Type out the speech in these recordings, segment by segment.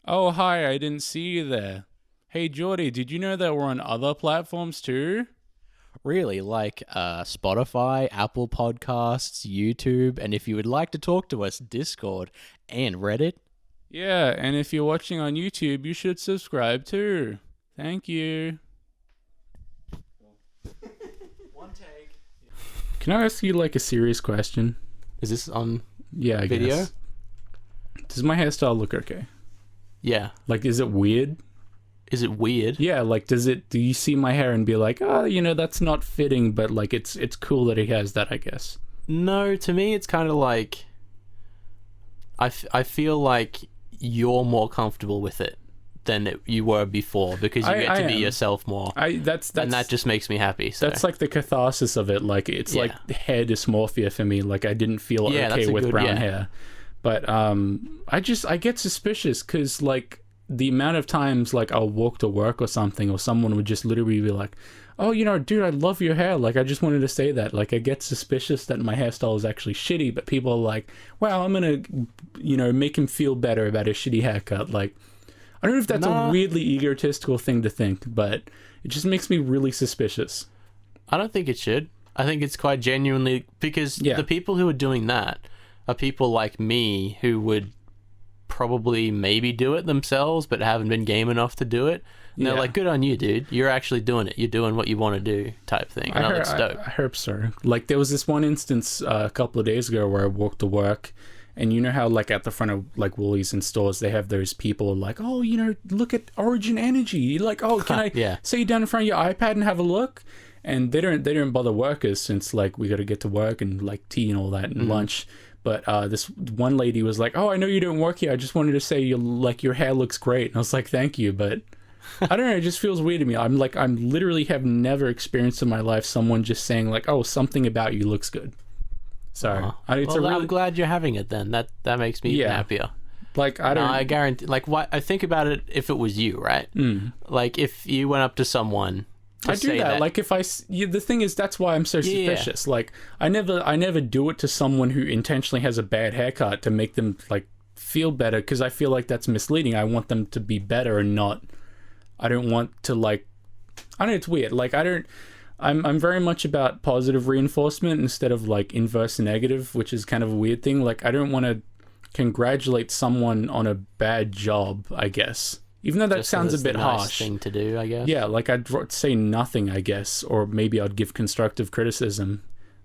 Oh, hi, I didn't see you there. Hey, Jordy, did you know that we're on other platforms too? Really, like Spotify, Apple Podcasts, YouTube, and if you would like to talk to us, Discord and Reddit. Yeah, and if you're watching on YouTube, you should subscribe too. Thank you. One take. Can I ask you like a serious question? Is this on Yeah, I video? guess. Does my hairstyle look okay? Yeah. Like, is it weird? Is it weird? Yeah, like, do you see my hair and be like, oh, that's not fitting, but like, it's cool that he has that, I guess. No, to me it's kind of like I feel like you're more comfortable with it than you were before because you get to be yourself more. And that just makes me happy. So. That's like the catharsis of it. Like, it's like hair dysmorphia for me. Like, I didn't feel okay with brown hair. But I get suspicious because like the amount of times like I'll walk to work or something, or someone would just literally be like, oh, dude, I love your hair. Like, I just wanted to say that. Like, I get suspicious that my hairstyle is actually shitty, but people are like, wow, I'm gonna make him feel better about his shitty haircut. Like, I don't know if that's a weirdly egotistical thing to think, but it just makes me really suspicious. I don't think it should. I think it's quite genuinely because the people who are doing that are people like me who would probably maybe do it themselves but haven't been game enough to do it. And they're like, good on you, dude. You're actually doing it. You're doing what you want to do type thing. And that's dope. I hope so. Like, there was this one instance a couple of days ago where I walked to work, and you know how like at the front of like Woolies and stores they have those people like, oh, look at Origin Energy. Like, oh, can I sit you down in front of your iPad and have a look? And they don't bother workers since like we got to get to work and like tea and all that and lunch. But this one lady was like, oh, I know you don't work here. I just wanted to say your hair looks great. And I was like, thank you. But I don't know. It just feels weird to me. I'm literally have never experienced in my life someone just saying like, oh, something about you looks good. So I'm glad you're having it then. That makes me happier. Like, I guarantee, like, I think about it if it was you, right? Like, if you went up to someone, I do that. Like, if the thing is, that's why I'm so suspicious. Like, I never do it to someone who intentionally has a bad haircut to make them like feel better, because I feel like that's misleading. I want them to be better and not. I don't want to like. I don't know. It's weird. Like, I'm very much about positive reinforcement instead of like inverse negative, which is kind of a weird thing. Like, I don't want to congratulate someone on a bad job, I guess. Even though that just sounds a bit harsh. Thing to do, I guess. Yeah, like I'd say nothing, I guess, or maybe I'd give constructive criticism,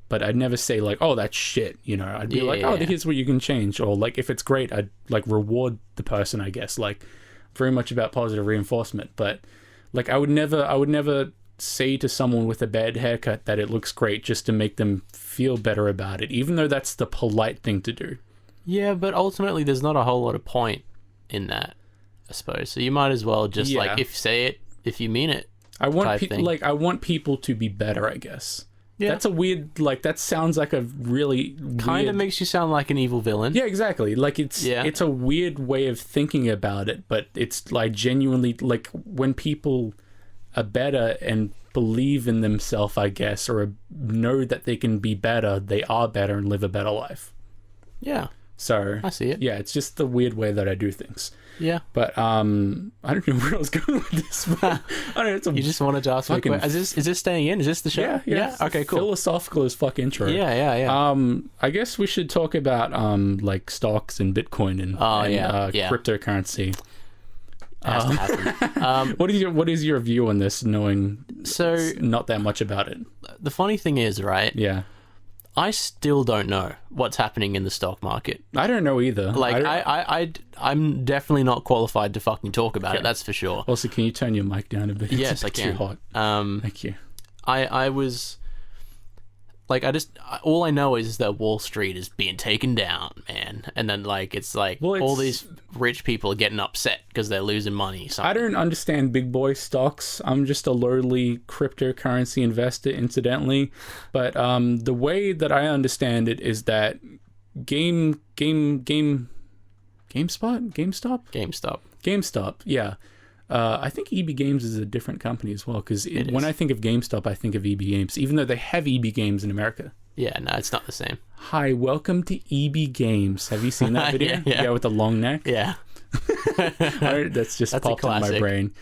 but I'd never say like, "Oh, that's shit." I'd be like, "Oh, here's what you can change," or like if it's great, I'd like reward the person, I guess. Like, very much about positive reinforcement, but like I would never say to someone with a bad haircut that it looks great just to make them feel better about it, even though that's the polite thing to do. Yeah, but ultimately, there's not a whole lot of point in that, I suppose. So you might as well just like say it if you mean it. I want people to be better, I guess. Yeah. That's a weird, like, that sounds like a really kind of makes you sound like an evil villain. Yeah, exactly. Like, it's a weird way of thinking about it, but it's like genuinely like when people are better and believe in themselves, I guess, or know that they can be better, they are better and live a better life. Yeah. So I see it. Yeah, it's just the weird way that I do things. Yeah. But I don't know where I was going with this. But I don't know, you just wanted to ask me a question. Is this staying in? Is this the show? Yeah. Okay, cool. Philosophical as fuck intro. Yeah. I guess we should talk about like stocks and Bitcoin and cryptocurrency. Has to happen. What is your view on this, knowing not that much about it? The funny thing is, right? Yeah. I still don't know what's happening in the stock market. I don't know either. Like, I'm definitely not qualified to fucking talk about it, that's for sure. Also, can you turn your mic down a bit? Yes, I can. Too hot. Thank you. I was... Like, all I know is that Wall Street is being taken down, man. And then, like, it's like all these rich people are getting upset because they're losing money. I don't understand big boy stocks. I'm just a lowly cryptocurrency investor, incidentally. But the way that I understand it is that GameStop, yeah. I think EB Games is a different company as well, because when I think of GameStop, I think of EB Games, even though they have EB Games in America. Yeah, no, it's not the same. Hi, welcome to EB Games. Have you seen that video? Yeah, with the long neck? Yeah. That's just popped in my brain.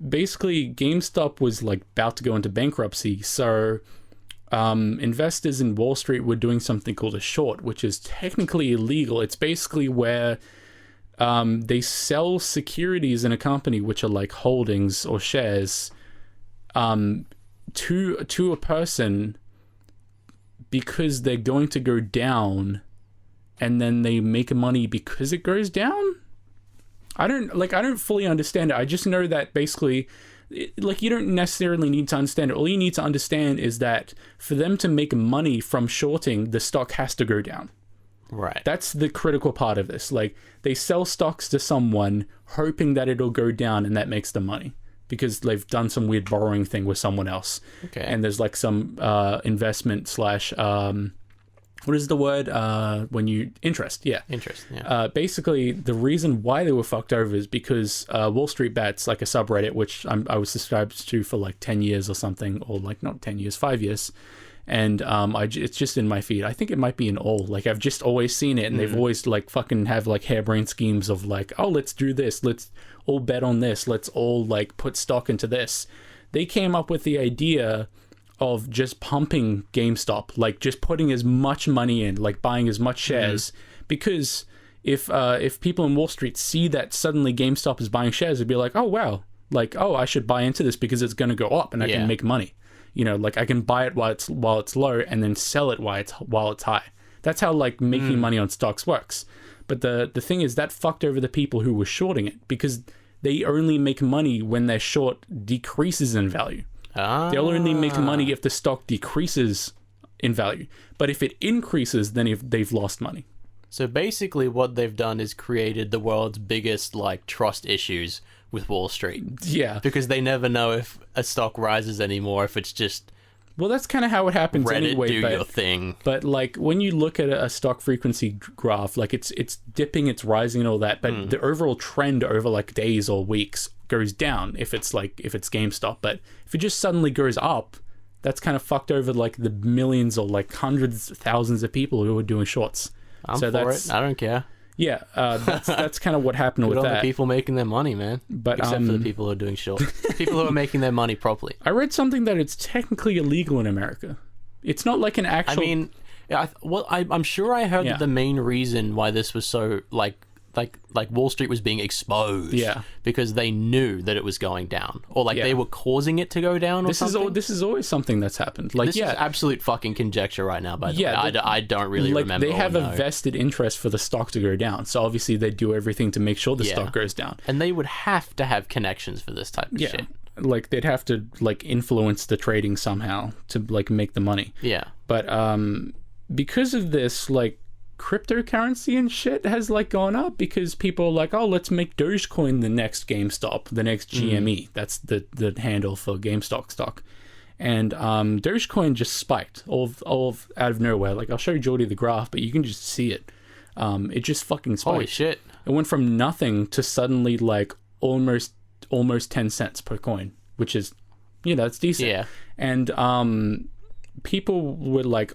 Basically, GameStop was like about to go into bankruptcy, so investors in Wall Street were doing something called a short, which is technically illegal. It's basically where they sell securities in a company, which are like holdings or shares, to a person because they're going to go down, and then they make money because it goes down. I don't fully understand it. I just know that basically, like, you don't necessarily need to understand it. All you need to understand is that for them to make money from shorting, the stock has to go down. Right. That's the critical part of this. Like, they sell stocks to someone hoping that it'll go down, and that makes them money because they've done some weird borrowing thing with someone else. Okay. And there's like some investment slash what is the word when you interest? Yeah. Interest. Yeah. Basically, the reason why they were fucked over is because Wall Street Bets, like a subreddit, which I was subscribed to for like 10 years or something, or like not 10 years, 5 years. And it's just in my feed. I think it might be in all. Like, I've just always seen it, and they've always like fucking have like harebrained schemes of like, oh, let's do this. Let's all bet on this. Let's all like put stock into this. They came up with the idea of just pumping GameStop, like just putting as much money in, like buying as much shares, because if people in Wall Street see that suddenly GameStop is buying shares, they'd be like, oh wow, like, oh, I should buy into this because it's going to go up and I can make money. You know, like I can buy it while it's low and then sell it while it's high. That's how like making money on stocks works. But the thing is that fucked over the people who were shorting it, because they only make money when their short decreases in value. They'll only make money if the stock decreases in value. But if it increases, then they've lost money. So basically what they've done is created the world's biggest like trust issues with Wall Street. Yeah. Because they never know if a stock rises anymore, if it's just... Well, that's kind of how it happens Reddit, anyway. do your thing. But like when you look at a stock frequency graph, like it's dipping, it's rising and all that, but the overall trend over like days or weeks goes down if it's GameStop. But if it just suddenly goes up, that's kind of fucked over like the millions or like hundreds, thousands of people who are doing shorts. I'm for it. I don't care. Yeah, that's kind of what happened with Good on that. the people making their money, man. But except for the people who are doing short. People who are making their money properly. I read something that it's technically illegal in America. It's not like an actual... I mean, I'm sure I heard that the main reason why this was so like Wall Street was being exposed, because they knew that it was going down, or like they were causing it to go down, or something. This is always something that's happened. Like, this is absolute fucking conjecture right now. By the way, I don't really remember. They have a vested interest for the stock to go down, so obviously they do everything to make sure the stock goes down. And they would have to have connections for this type of shit. Like they'd have to like influence the trading somehow to like make the money. Yeah. But because of this, like, cryptocurrency and shit has like gone up because people are like, oh, let's make Dogecoin the next GameStop, the next GME. That's the handle for GameStop stock. And Dogecoin just spiked all out of nowhere. Like, I'll show Jordy the graph, but you can just see it. It just fucking spiked. Holy shit. It went from nothing to suddenly like almost 10 cents per coin, which is, it's decent. Yeah. And people were like,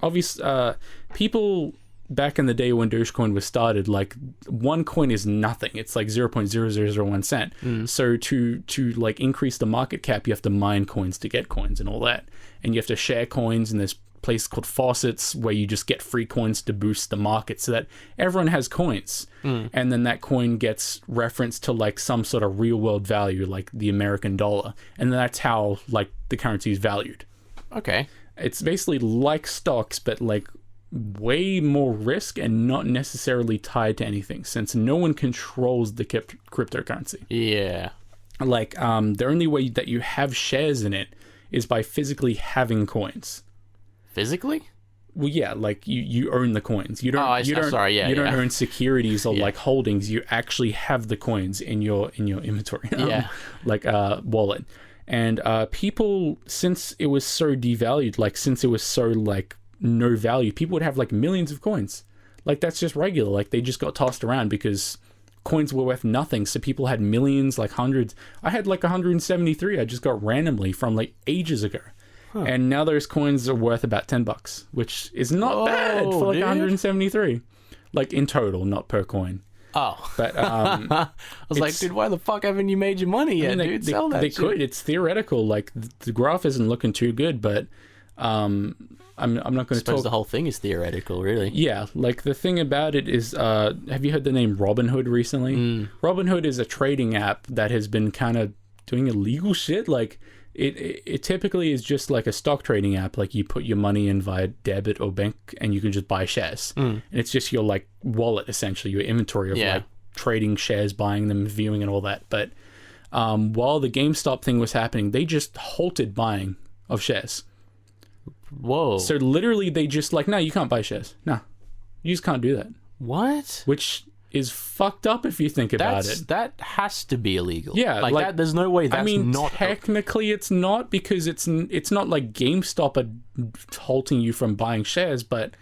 people back in the day when Dogecoin was started, like one coin is nothing. It's like 0.0001 cent. So to like increase the market cap, you have to mine coins to get coins and all that. And you have to share coins in this place called faucets where you just get free coins to boost the market so that everyone has coins. And then that coin gets referenced to like some sort of real world value, like the American dollar. And that's how like the currency is valued. Okay. It's basically like stocks, but like way more risk and not necessarily tied to anything, since no one controls the cryptocurrency. Yeah. Like, the only way that you have shares in it is by physically having coins. Physically? Well, yeah, like you own the coins. You don't. You don't own securities or like holdings. You actually have the coins in your inventory. Like wallet. And people, since it was so devalued, like since it was so like no value, people would have like millions of coins. Like that's just regular. Like they just got tossed around because coins were worth nothing. So people had millions, like hundreds. I had like 173 I just got randomly from like ages ago. And now those coins are worth about $10, which is not bad for like 173, like in total, not per coin. Oh. But I was like, dude, why the fuck haven't you made your money yet, dude? Sell that they shit. could. It's theoretical. Like, the graph isn't looking too good, but I'm not going to talk. The whole thing is theoretical, really. Yeah, like, the thing about it is, have you heard the name Robinhood recently? Robinhood is a trading app that has been kind of doing illegal shit. Like, it typically is just like a stock trading app. Like, you put your money in via debit or bank, and you can just buy shares. And it's just your, like, wallet, essentially, your inventory of like trading shares, buying them, viewing, and all that. But while the GameStop thing was happening, they just halted buying of shares. Whoa. So literally, they just like, no, you can't buy shares. No, you just can't do that. What? Which is fucked up if you think about it. That has to be illegal. Yeah, like that. There's no way that's not. Technically, it's not, because it's not like GameStop are halting you from buying shares, but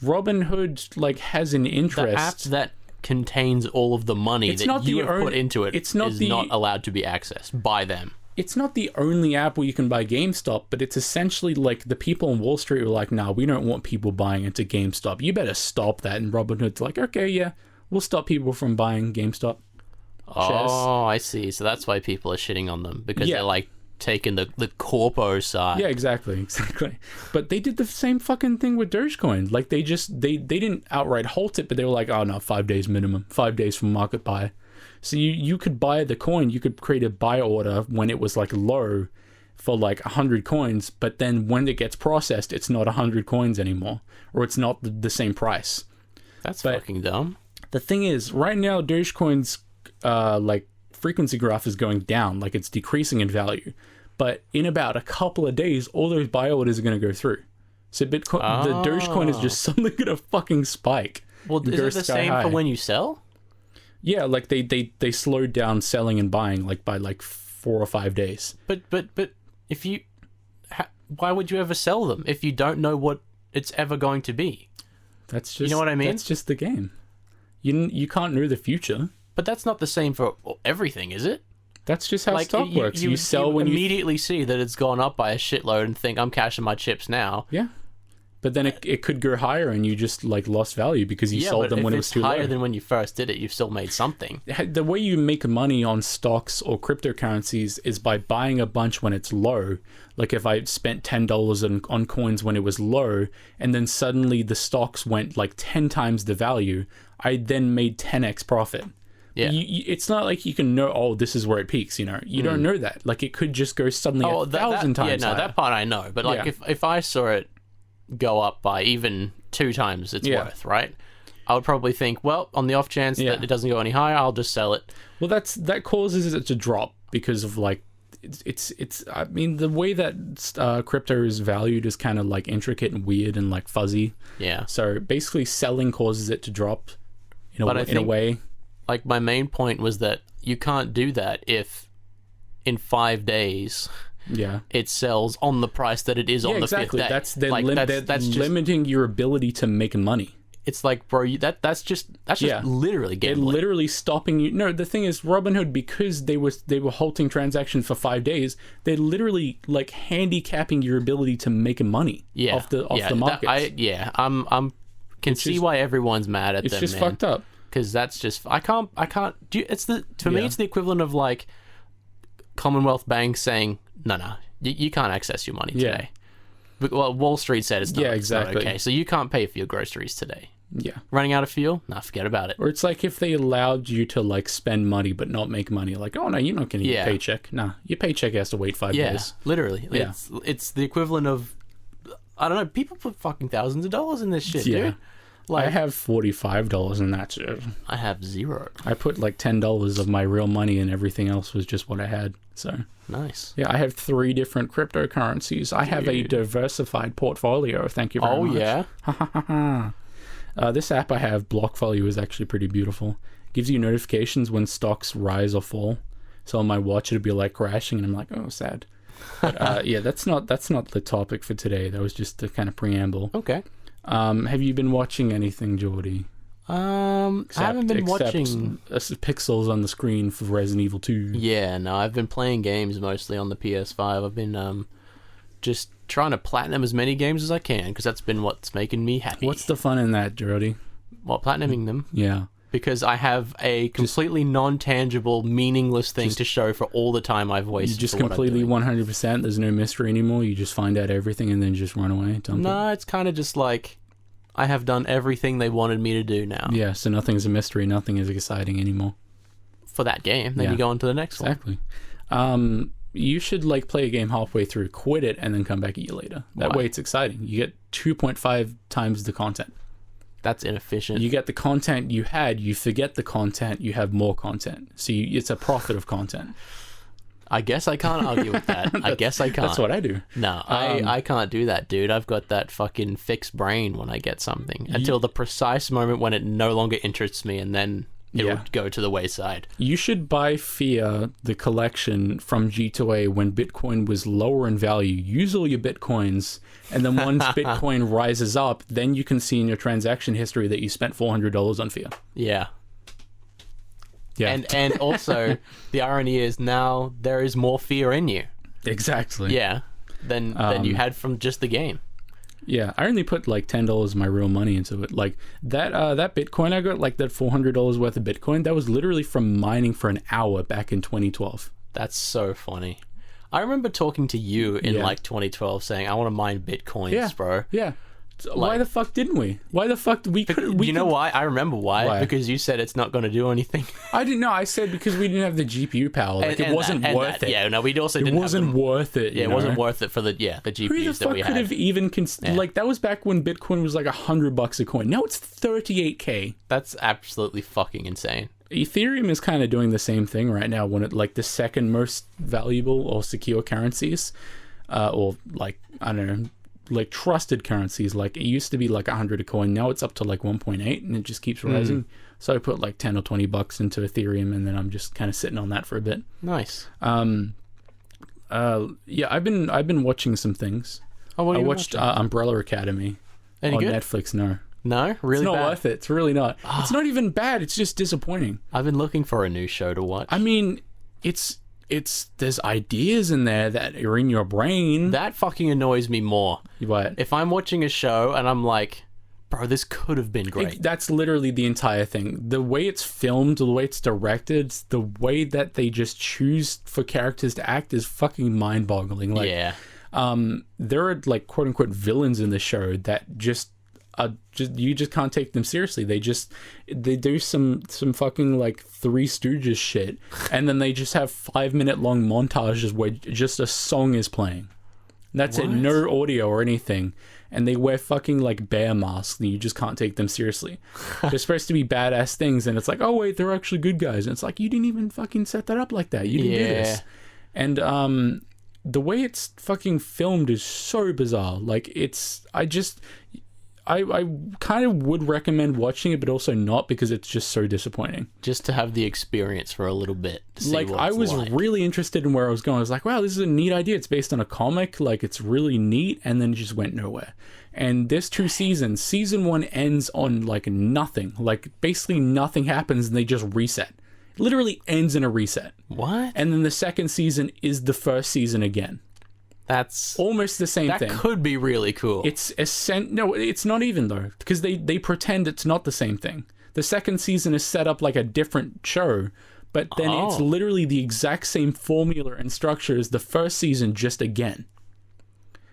Robinhood like has an interest. The app that contains all of the money that you have put into it is not allowed to be accessed by them. It's not the only app where you can buy GameStop, but it's essentially like the people on Wall Street were like, nah, we don't want people buying into GameStop. You better stop that. And Robinhood's like, okay, yeah, we'll stop people from buying GameStop shares. Oh, I see. So that's why people are shitting on them, because they're like taking the corpo side. Yeah, exactly. But they did the same fucking thing with Dogecoin. Like, they didn't outright halt it, but they were like, oh no, 5 days minimum, 5 days from market buy. So you could buy the coin, you could create a buy order when it was like low for like 100 coins, but then when it gets processed, it's not 100 coins anymore, or it's not the same price. That's fucking dumb. The thing is, right now, Dogecoin's like frequency graph is going down, like it's decreasing in value. But in about a couple of days, all those buy orders are going to go through. So Bitcoin, the Dogecoin is just suddenly going to fucking spike. Well, is it the same for when you sell? Yeah, like they slowed down selling and buying like by like 4 or 5 days. But if you, why would you ever sell them if you don't know what it's ever going to be? That's just, you know what I mean? That's just the game. You can't know the future. But that's not the same for everything, is it? That's just how stock works. You sell when you immediately see that it's gone up by a shitload and think, I'm cashing my chips now. Yeah. But then it could go higher and you just like lost value because you sold them when it was too low. If it's higher than when you first did it, you've still made something. The way you make money on stocks or cryptocurrencies is by buying a bunch when it's low. Like if I spent $10 on coins when it was low, and then suddenly the stocks went like 10 times the value, I then made 10x profit. Yeah. It's not like you can know, oh, this is where it peaks, you know. You don't know that. Like it could just go suddenly 1,000 times Yeah, no, higher. that part I know. But like if I saw it go up by even 2 times its worth, right? I would probably think, well, on the off chance that it doesn't go any higher, I'll just sell it. Well, that causes it to drop because of like it's I mean, the way that crypto is valued is kind of like intricate and weird and like fuzzy. Yeah. So basically selling causes it to drop in a way. Like my main point was that you can't do that if in 5 days it sells on the price that it is on the fifth day. That's limiting your ability to make money. It's like, bro, that's just literally gambling. It's literally stopping you. No, the thing is, Robinhood, because they were halting transactions for 5 days, they're literally like handicapping your ability to make money off the markets. I can see why everyone's mad at them. It's just fucked up. Because that's just I can't. It's me. It's the equivalent of like Commonwealth Bank saying, no, you can't access your money today. Well, Wall Street said it's not. Yeah, exactly. It's not okay, so you can't pay for your groceries today. Yeah. Running out of fuel? Nah, forget about it. Or it's like if they allowed you to like spend money but not make money. Like, oh no, you're not getting your paycheck. Nah, your paycheck has to wait 5 days. Literally. Yeah, it's the equivalent of, I don't know. People put fucking thousands of dollars in this shit, dude. Like, I have $45 in that shit. I have 0. I put like $10 of my real money and everything else was just what I had. So nice. Yeah, I have 3 different cryptocurrencies. I have a diversified portfolio. Thank you very much. Oh yeah. This app I have, BlockVolue, is actually pretty beautiful. It gives you notifications when stocks rise or fall. So on my watch it'll be like crashing, and I'm like, oh, sad. But yeah, that's not the topic for today. That was just the kind of preamble. Okay. Have you been watching anything, Jordy? I haven't been watching pixels on the screen for Resident Evil 2. Yeah, no, I've been playing games mostly on the PS5. I've been just trying to platinum as many games as I can because that's been what's making me happy. What's the fun in that, Jordy? What, platinuming them? Yeah. because I have a completely non-tangible, meaningless thing to show for all the time I've wasted. You just completely 100%. There's no mystery anymore. You just find out everything and then just run away. No, it's kind of just like I have done everything they wanted me to do now. Yeah, so nothing's a mystery. Nothing is exciting anymore. For that game, then you go on to the next one. Exactly. You should like play a game halfway through, quit it, and then come back a year later. That way it's exciting. You get 2.5 times the content. That's inefficient. You get the content you had, you forget the content, you have more content. So it's a profit of content. I guess I can't argue with that. I guess I can't. That's what I do. No, I can't do that, dude. I've got that fucking fixed brain when I get something until the precise moment when it no longer interests me, and then it would go to the wayside. You should buy Fear, the collection from G2A when Bitcoin was lower in value. Use all your Bitcoins, and then once Bitcoin rises up, then you can see in your transaction history that you spent $400 on Fear. Yeah. And also, the irony is now there is more Fear in you. Exactly. Yeah. Than you had from just the game. Yeah, I only put like $10 of my real money into it. Like that Bitcoin I got, like that $400 worth of Bitcoin, that was literally from mining for an hour back in 2012. That's so funny. I remember talking to you in like 2012 saying, I want to mine Bitcoins, bro. Yeah. Why the fuck didn't we? Why the fuck we could? You know why? I remember why. Because you said it's not going to do anything. I didn't know. I said because we didn't have the GPU power. Like it wasn't worth it. Yeah, no, we also didn't. It wasn't worth it. Yeah, it wasn't worth it for the GPUs that we had. Who the fuck could have even like that was back when Bitcoin was like $100 a coin. Now it's 38K. That's absolutely fucking insane. Ethereum is kind of doing the same thing right now when it like the second most valuable or secure currencies, or like I don't know. Like trusted currencies, like it used to be like 100 a coin, now it's up to like 1.8 and it just keeps rising. So I put like 10 or 20 bucks into Ethereum and then I'm just kind of sitting on that for a bit. Nice. Yeah, I've been watching some things. I watched Umbrella Academy on Netflix. No, really? It's not worth it. It's really not. It's not even bad. It's just disappointing. I've been looking for a new show to watch. I mean, there's ideas in there that are in your brain. That fucking annoys me more. What? If I'm watching a show and I'm like, bro, this could have been great. That's literally the entire thing. The way it's filmed, the way it's directed, the way that they just choose for characters to act is fucking mind-boggling. Like, yeah. There are like quote unquote villains in the show that you just can't take them seriously. They do some fucking like Three Stooges shit, and then they just have 5-minute long montages where just a song is playing. That's it, no audio or anything. And they wear fucking like bear masks, and you just can't take them seriously. They're supposed to be badass things, and it's like, oh wait, they're actually good guys. And it's like, you didn't even fucking set that up like that. You didn't do this. And the way it's fucking filmed is so bizarre. Like I kind of would recommend watching it, but also not, because it's just so disappointing. Just to have the experience for a little bit. To see like, I was really interested in where I was going. I was like, wow, this is a neat idea. It's based on a comic. Like, it's really neat. And then it just went nowhere. And there's 2 seasons. Season 1 ends on, like, nothing. Like, basically nothing happens and they just reset. It literally ends in a reset. What? And then the second season is the first season again. That's almost the same thing. That could be really cool. No, it's not even though, because they pretend it's not the same thing. The second season is set up like a different show, but then it's literally the exact same formula and structure as the first season, just again.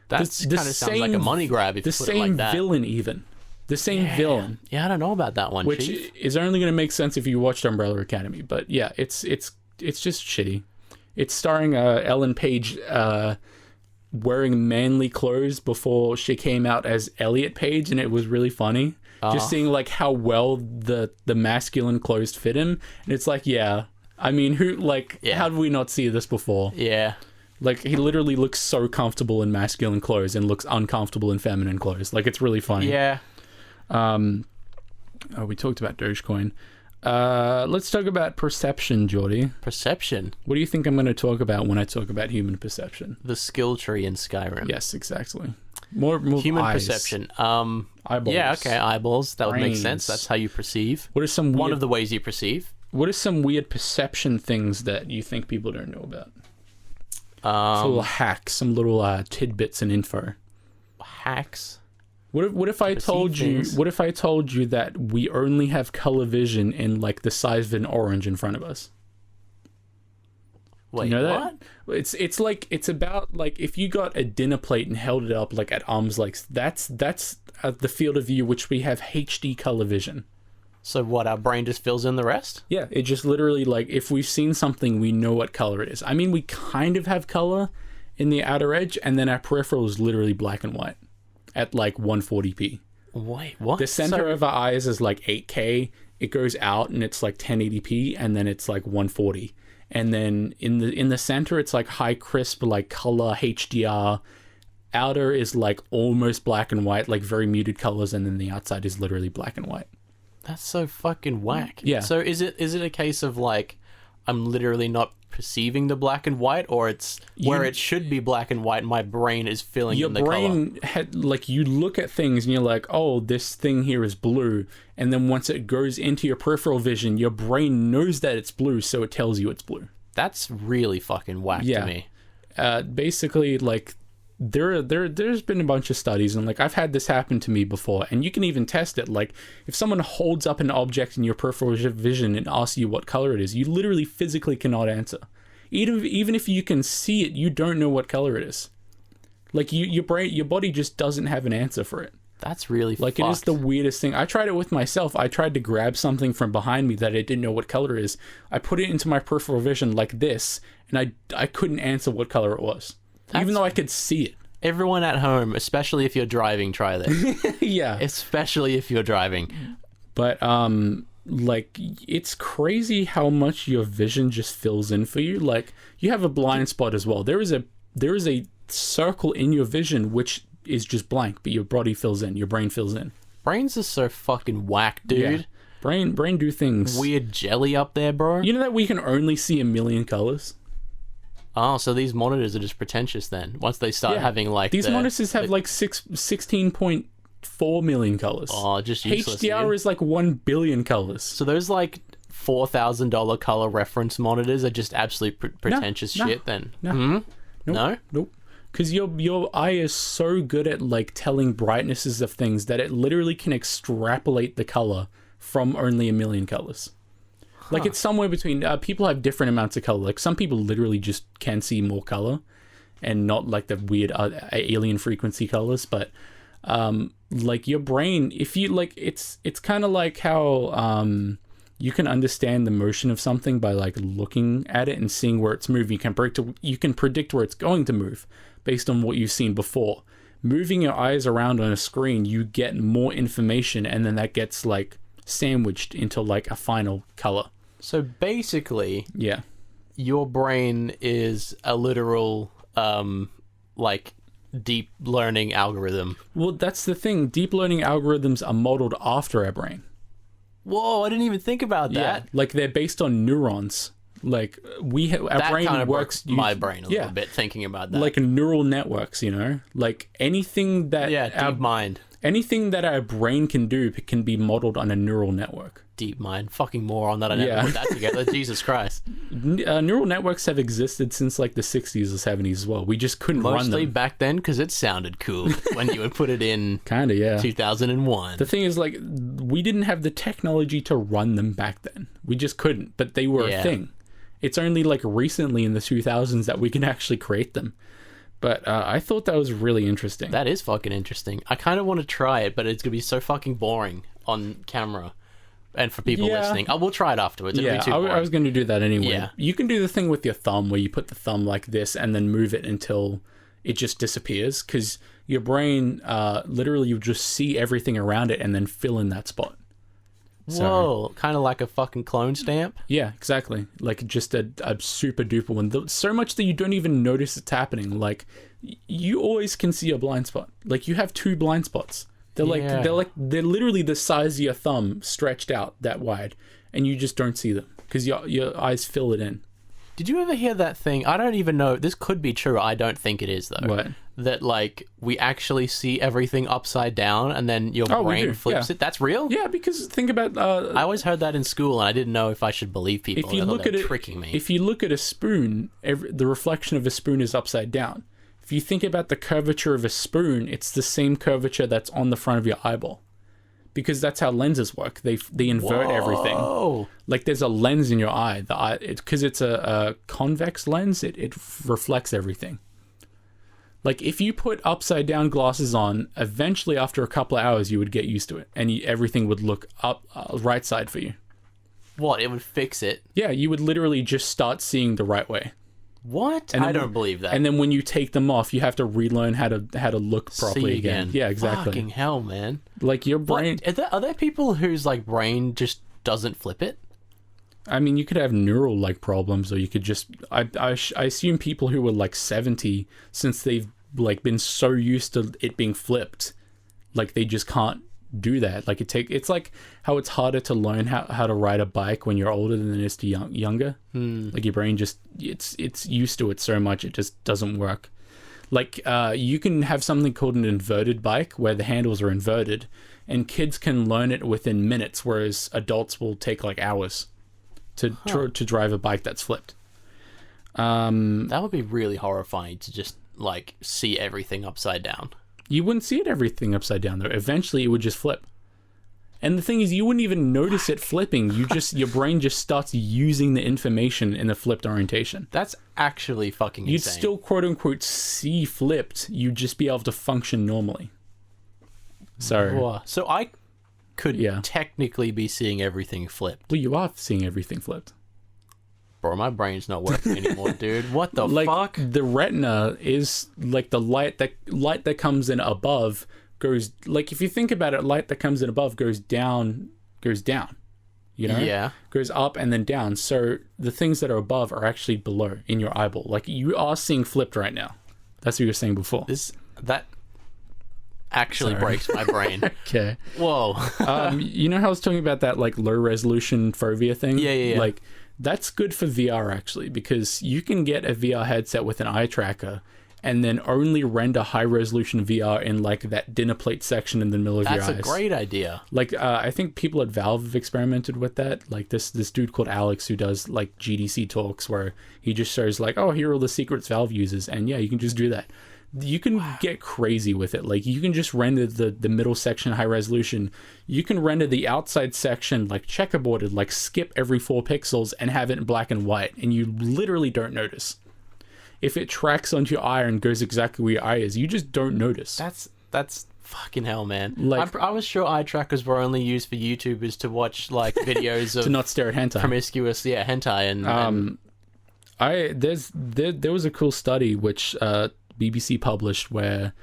That kind of sounds like a money grab if you put it like that. The same villain even. The same villain. Yeah, I don't know about that one, which Chief. is only going to make sense if you watched Umbrella Academy. But yeah, it's just shitty. It's starring Ellen Page wearing manly clothes before she came out as Elliot Page, and it was really funny. Just seeing like how well the masculine clothes fit him, and it's like, yeah, I mean, how did we not see this before? Yeah, like he literally looks so comfortable in masculine clothes and looks uncomfortable in feminine clothes. Like, it's really funny. Yeah. We talked about Dogecoin. Let's talk about perception, Jordy. Perception? What do you think I'm going to talk about when I talk about human perception? The skill tree in Skyrim. Yes, exactly. More human eyes. Perception. Eyeballs. Yeah, okay, eyeballs. That would make Brains. sense. That's how you perceive. What are some one of the ways you perceive? What are some weird perception things that you think people don't know about? Some little hacks, some little tidbits and info. Hacks? What if I told you? What if I told you that we only have color vision in like the size of an orange in front of us? Wait, you know what? That? It's about like if you got a dinner plate and held it up like at arm's length. That's the field of view which we have HD color vision. So what? Our brain just fills in the rest? Yeah, it just literally like if we've seen something, we know what color it is. I mean, we kind of have color in the outer edge, and then our peripheral is literally black and white at like 140p. Wait, what? The center of our eyes is like 8K. It goes out and it's like 1080p, and then it's like 140. And then in the center, it's like high crisp, like color HDR. Outer is like almost black and white, like very muted colors, and then the outside is literally black and white. That's so fucking whack. Yeah. So is it a case of like I'm literally not perceiving the black and white, or it's where it should be black and white, my brain is filling in the color? Your brain had like you look at things and you're like, oh, this thing here is blue, and then once it goes into your peripheral vision, your brain knows that it's blue, so it tells you it's blue. That's really fucking whack to me. Basically, like there's been a bunch of studies, and like I've had this happen to me before, and you can even test it. Like if someone holds up an object in your peripheral vision and asks you what color it is, you literally physically cannot answer. Even if you can see it, you don't know what color it is. Like your body just doesn't have an answer for it. That's really like fucked. It is the weirdest thing. I tried it with myself. I tried to grab something from behind me that I didn't know what color it is. I put it into my peripheral vision like this, and I couldn't answer what color it was. Even though I could see it. Everyone at home, especially if you're driving, try this. Yeah. Especially if you're driving. But, like, it's crazy how much your vision just fills in for you. Like, you have a blind spot as well. There is a circle in your vision which is just blank, but your body fills in. Your brain fills in. Brains are so fucking whack, dude. Yeah. Brain do things. Weird jelly up there, bro. You know that we can only see 1 million colors? Oh, so these monitors are just pretentious then. Once they start having like these monitors have like 16.4 million colors. Oh, just useless. HDR is like 1 billion colors. So those like $4,000 color reference monitors are just absolute pretentious shit then. No. Nope. Nope. Because your eye is so good at like telling brightnesses of things that it literally can extrapolate the color from only 1 million colors. Like it's somewhere between, people have different amounts of color. Like some people literally just can see more color and not like the weird alien frequency colors. But like your brain, if you like, it's kind of like how you can understand the motion of something by like looking at it and seeing where it's moving. You can predict where it's going to move based on what you've seen before. Moving your eyes around on a screen, you get more information, and then that gets like sandwiched into like a final color. So basically, yeah, your brain is a literal like deep learning algorithm. Well, that's the thing. Deep learning algorithms are modeled after our brain. Whoa, I didn't even think about that. Yeah, like they're based on neurons. Like our brain kind of works. My brain a little bit thinking about that. Like neural networks, you know, like anything that deep mind. Anything that our brain can do can be modeled on a neural network. Deep mind, fucking moron that I never put that together. Jesus Christ. Neural networks have existed since like the 60s or 70s as well. We just couldn't run them. Mostly back then because it sounded cool when you would put it in. Kind of, yeah. 2001. The thing is, like, we didn't have the technology to run them back then. We just couldn't, but they were a thing. It's only like recently in the 2000s that we can actually create them. But I thought that was really interesting. That is fucking interesting. I kind of want to try it, but it's going to be so fucking boring on camera. And for people listening, I will try it afterwards. It'll be too boring. I was going to do that anyway. Yeah. You can do the thing with your thumb where you put the thumb like this and then move it until it just disappears. Because your brain, literally, you just see everything around it and then fill in that spot. Whoa, kind of like a fucking clone stamp? Yeah, exactly. Like just a super duper one. So much that you don't even notice it's happening. Like, you always can see a blind spot. Like, you have 2 blind spots. They're they're literally the size of your thumb stretched out that wide, and you just don't see them because your eyes fill it in. Did you ever hear that thing? I don't even know. This could be true. I don't think it is though. What? That like we actually see everything upside down, and then your brain flips it. That's real? Yeah, because think about. I always heard that in school, and I didn't know if I should believe people. If you look at it, tricking me. If you look at a spoon, the reflection of a spoon is upside down. If you think about the curvature of a spoon, it's the same curvature that's on the front of your eyeball. Because that's how lenses work. They invert everything. Like there's a lens in your eye. Because it's a convex lens, it reflects everything. Like if you put upside down glasses on, eventually after a couple of hours you would get used to it, and everything would look up right side for you. What? It would fix it? Yeah, you would literally just start seeing the right way. What? I don't believe that. And then when you take them off, you have to relearn how to look properly again. Yeah, exactly. Fucking hell, man. Like your brain. Are there people whose like brain just doesn't flip it? I mean, you could have neural like problems, or you could just. I assume people who were like 70, since they've like been so used to it being flipped, like they just can't do that. Like it's like how it's harder to learn how to ride a bike when you're older than it is to younger. Like your brain just it's used to it so much it just doesn't work. Like you can have something called an inverted bike where the handles are inverted, and kids can learn it within minutes, whereas adults will take like hours to drive a bike that's flipped. That would be really horrifying to just like see everything upside down. You wouldn't see everything upside down though. Eventually it would just flip. And the thing is, you wouldn't even notice it flipping. Your brain just starts using the information in the flipped orientation. That's actually fucking insane. You'd still quote unquote see flipped. You'd just be able to function normally. So I could technically be seeing everything flipped. Well, you are seeing everything flipped. Bro, my brain's not working anymore, dude. What the fuck? The retina is like the light that comes in above goes, like if you think about it, light that comes in above goes down, you know? Yeah. Goes up and then down. So the things that are above are actually below in your eyeball. Like you are seeing flipped right now. That's what you were saying before. That actually breaks my brain. Okay. Whoa. You know how I was talking about that like low resolution fovea thing? Yeah. Like that's good for VR actually, because you can get a VR headset with an eye tracker and then only render high resolution VR in like that dinner plate section in the middle of your eyes. That's a great idea. Like I think people at Valve have experimented with that. Like this dude called Alex who does like GDC talks where he just shows like, oh, here are all the secrets Valve uses, and yeah, you can just do that. You can get crazy with it. Like you can just render the middle section high resolution. You can render the outside section like checkerboarded, like skip every 4 pixels and have it in black and white, and you literally don't notice. If it tracks onto your eye and goes exactly where your eye is, you just don't notice. That's fucking hell, man. Like, I was sure eye trackers were only used for YouTubers to watch like videos of to not stare at hentai. Promiscuous, hentai and there was a cool study which BBC published where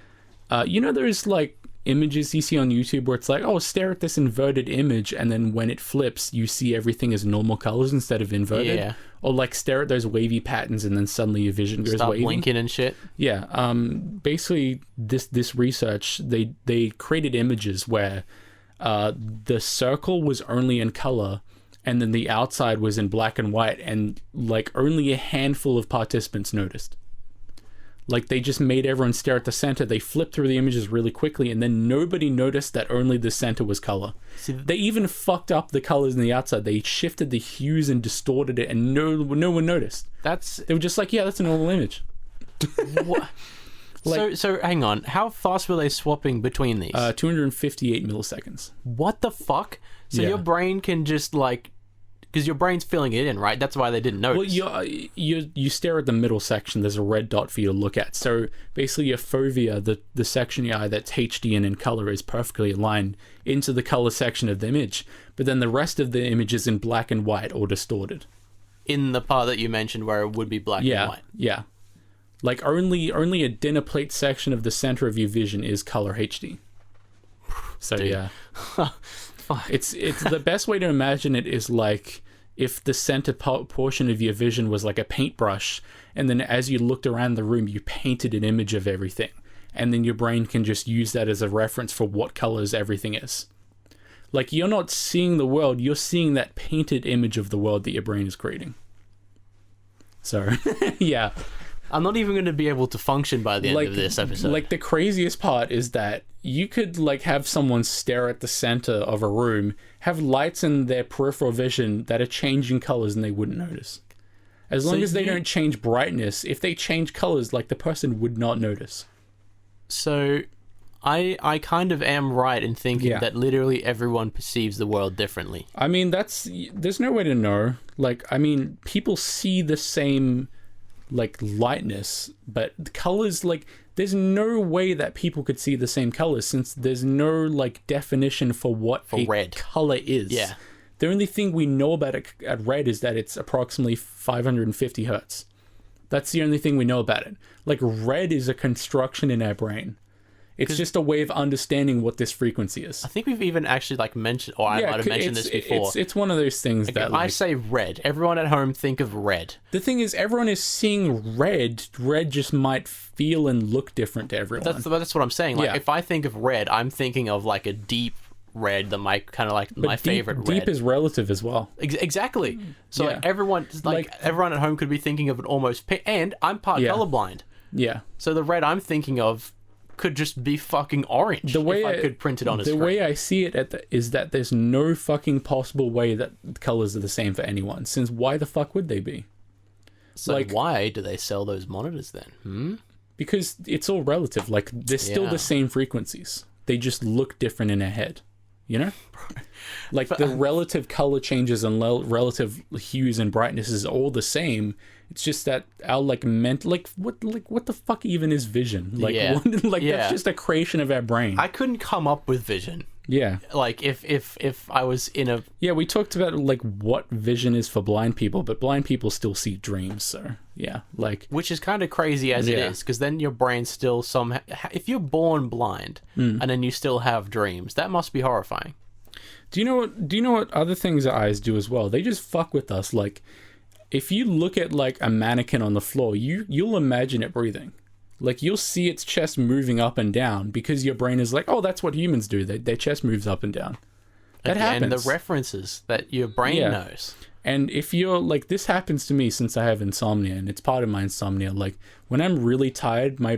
there's like images you see on YouTube where it's like, oh, stare at this inverted image, and then when it flips you see everything as normal colors instead of inverted. Yeah. Or like stare at those wavy patterns and then suddenly your vision goes start wavy. blinking and shit. Yeah. Basically this research, they created images where the circle was only in color and then the outside was in black and white, and like only a handful of participants noticed. Like they just made everyone stare at the center. They flipped through the images really quickly, and then nobody noticed that only the center was color. They even fucked up the colors in the outside. They shifted the hues and distorted it, and no one noticed. They were just like, yeah, that's a normal image. What? So hang on. How fast were they swapping between these? 258 milliseconds. What the fuck? So your brain can just like, because your brain's filling it in, right? That's why they didn't notice. Well, you stare at the middle section. There's a red dot for you to look at. So basically, your fovea, the section of your eye that's HD and in color, is perfectly aligned into the color section of the image. But then the rest of the image is in black and white or distorted. In the part that you mentioned where it would be black and white. Yeah. Like only a dinner plate section of the center of your vision is color HD. So dude. Yeah. It's the best way to imagine it is like if the center portion of your vision was like a paintbrush, and then as you looked around the room, you painted an image of everything, and then your brain can just use that as a reference for what colors everything is. Like you're not seeing the world, you're seeing that painted image of the world that your brain is creating. So, yeah. I'm not even going to be able to function by the end of this episode. Like the craziest part is that you could like have someone stare at the center of a room, have lights in their peripheral vision that are changing colors, and they wouldn't notice. As long as they don't change brightness, if they change colors, like, the person would not notice. So I kind of am right in thinking that literally everyone perceives the world differently. I mean, there's no way to know. Like, I mean, people see the same, like, lightness, but the colors, like, there's no way that people could see the same colors, since there's no, like, definition for what red color is. Yeah. The only thing we know about it at red is that it's approximately 550 hertz. That's the only thing we know about it. Like, red is a construction in our brain. It's just a way of understanding what this frequency is. I think we've even actually, like, mentioned, or I might have mentioned this before. It's one of those things that, like, I say red. Everyone at home think of red. The thing is, everyone is seeing red. Red just might feel and look different to everyone. That's what I'm saying. Like, if I think of red, I'm thinking of, like, a deep red, my favorite red. Deep is relative as well. Exactly. So like, everyone at home could be thinking of an almost pink, and I'm part colorblind. Yeah. So the red I'm thinking of could just be fucking orange if I could print it on a screen. The way I see it is that there's no fucking possible way that the colors are the same for anyone, since why the fuck would they be? So like, why do they sell those monitors then? Because it's all relative. Like, they're still the same frequencies. They just look different in our head. You know? Like, the relative color changes and relative hues and brightnesses are all the same. It's just that our, like, what the fuck even is vision? Like, that's just a creation of our brain. I couldn't come up with vision. Yeah. Like, if I was in a... Yeah, we talked about, like, what vision is for blind people, but blind people still see dreams, so, yeah, like... Which is kind of crazy as it is, because then your brain still somehow... If you're born blind, and then you still have dreams, that must be horrifying. Do you know what other things our eyes do as well? They just fuck with us. Like, if you look at, like, a mannequin on the floor, you'll imagine it breathing. Like, you'll see its chest moving up and down because your brain is like, oh, that's what humans do. Their chest moves up and down. That happens. And the references that your brain knows. And if you're, like, this happens to me since I have insomnia, and it's part of my insomnia. Like, when I'm really tired, my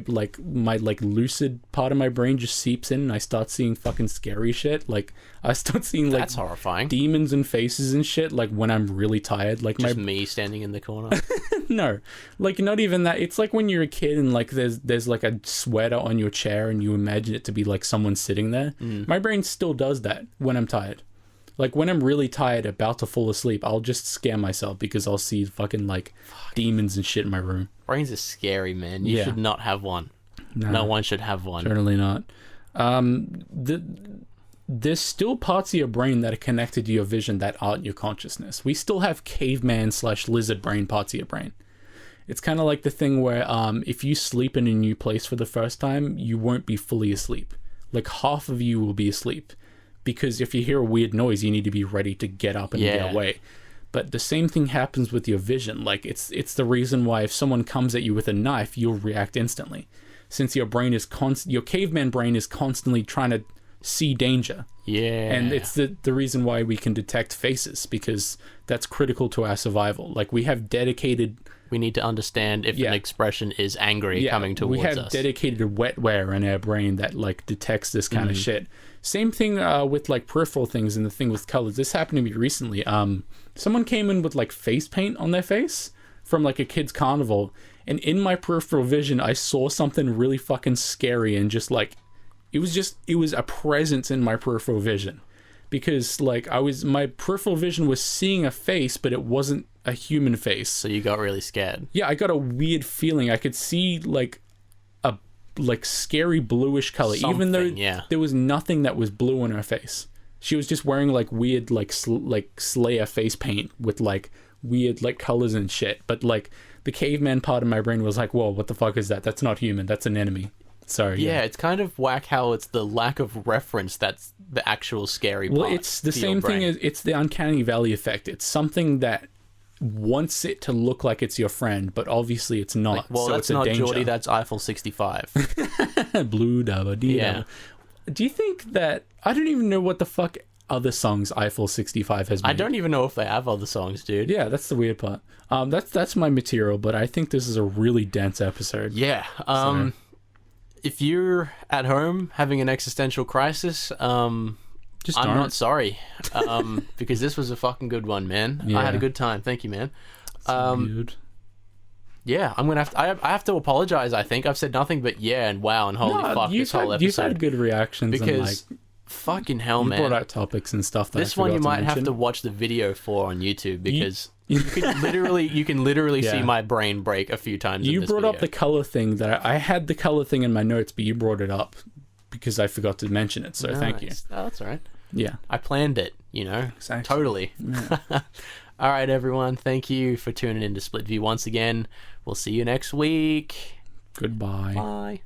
lucid part of my brain just seeps in and I start seeing fucking scary shit. Like, I start seeing, like... That's horrifying. Demons and faces and shit, like, when I'm really tired. Like, just me standing in the corner. No, like, not even that. It's like when you're a kid and, like, there's like a sweater on your chair and you imagine it to be like someone sitting there. My brain still does that when I'm tired. Like, when I'm really tired, about to fall asleep, I'll just scare myself because I'll see fucking, like, demons and shit in my room. Brains are scary, man. You should not have one. No one should have one. Certainly not. There's still parts of your brain that are connected to your vision that aren't your consciousness. We still have caveman/lizard brain parts of your brain. It's kind of like the thing where if you sleep in a new place for the first time, you won't be fully asleep. Like, half of you will be asleep. Because if you hear a weird noise, you need to be ready to get up and get away. But the same thing happens with your vision. Like, it's the reason why if someone comes at you with a knife, you'll react instantly. Since your brain is your caveman brain is constantly trying to see danger. Yeah. And it's the reason why we can detect faces, because that's critical to our survival. Like, we have dedicated... We need to understand if an expression is angry coming towards us. We have dedicated wetware in our brain that, like, detects this kind of shit. Same thing with, like, peripheral things and the thing with colors. This happened to me recently. Someone came in with, like, face paint on their face from, like, a kid's carnival. And in my peripheral vision, I saw something really fucking scary and just, like... It was a presence in my peripheral vision. Because, like, my peripheral vision was seeing a face, but it wasn't a human face. So you got really scared. Yeah, I got a weird feeling. I could see, like, a scary bluish color, even though there was nothing that was blue on her face. She was just wearing, like, weird, like Slayer face paint with, like, weird, like, colors and shit. But, like, the caveman part of my brain was like, whoa, what the fuck is that? That's not human. That's an enemy. Sorry. Yeah, it's kind of whack how it's the lack of reference that's the actual scary part. Well, it's the same thing as it's the uncanny valley effect. It's something that wants it to look like it's your friend, but obviously it's not. Like, well, so that's it's not danger. Jordy, that's Eiffel 65. Blue dabba dee. Yeah. Do you think that... I don't even know what the fuck other songs Eiffel 65 has made. I don't even know if they have other songs, dude. Yeah, that's the weird part. That's my material, but I think this is a really dense episode. Yeah. If you're at home having an existential crisis, I'm not sorry, because this was a fucking good one, man. Yeah. I had a good time. Thank you, man. Weird. Yeah, I'm gonna have to. I have to apologize. I think I've said nothing but yeah and wow and holy fuck this whole episode. You've had good reactions because and, like, fucking hell, you man. brought out topics and stuff. That This one you might have to watch the video for on YouTube because you can literally see my brain break a few times. You brought up the color thing that I had the color thing in my notes, but you brought it up because I forgot to mention it. So thank you. Oh, that's all right. Yeah, I planned it. You know, exactly. Totally. Yeah. All right, everyone. Thank you for tuning in to Split View once again. We'll see you next week. Goodbye. Bye.